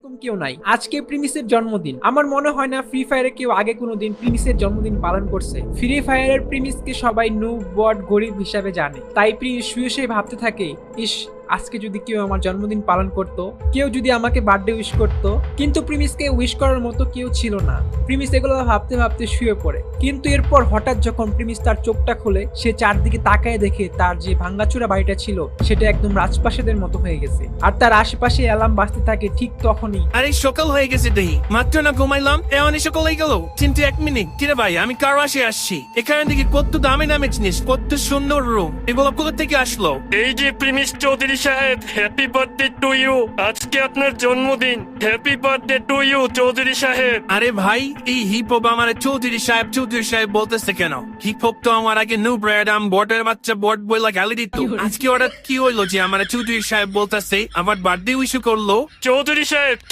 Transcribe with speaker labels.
Speaker 1: কেউ নাই। আজকে প্রিমিসের জন্মদিন। আমার মনে হয় না ফ্রি ফায়ারে কেউ আগে কোনোদিন প্রিমিসের জন্মদিন পালন করছে। ফ্রি ফায়ারের প্রিমিসকে সবাই নুব, বট, গরিব হিসাবে জানে। তাই প্রিমিস শুয়ে ভাবতে থাকে, ইস আজকে যদি কেউ আমার জন্মদিন পালন করত, কেউ যদি আমাকে বার্থডে উইশ করত। কিন্তু প্রিমিসকে উইশ করার মতো কেউ ছিল না। প্রিমিস এগুলো ভাবতে ভাবতে শুয়ে পড়ে। কিন্তু এরপর হঠাৎ যখন প্রিমিস তার চোখটা খুলে, সে চারদিকে তাকায় দেখে তার যে ভাঙ্গাচুরা বাড়িটা ছিল সেটা একদম রাজপ্রাসাদের মতো হয়ে গেছে। আর তার আশেপাশে অ্যালার্ম বাজতে থাকে ঠিক তখনই।
Speaker 2: আরে সকাল হয়ে গেছে দেহি, মাত্র না ঘুমাইলাম এমনই সকাল হয়ে গেল। কিন্তু 1 মিনিট, কিরে ভাই আমি কার আসে আসছি? এখানে দেখি কত দামি দামি জিনিস, কত সুন্দর রুম, এগুলো কোথা থেকে আসলো?
Speaker 3: এই যে প্রিমিস চৌধুরী সাহেব, হ্যাপি বার্থডে টু ইউ। আজকে আপনার জন্মদিন। Happy birthday to you Chowdhury সাহেব।
Speaker 2: আরে ভাই, এই হিপ হপ আমার চৌধুরী সাহেব বলতেছে কেন? হিপ হপ তো আমার আগে নো ব্রেড আম বটের বাচ্চা বট বইলা গালি দিত। আজকে হঠাৎ কি হইলো যে আমার চৌধুরী সাহেব বলতেছে আমার বার্থডে উইশ করলো?
Speaker 3: চৌধুরী সাহেব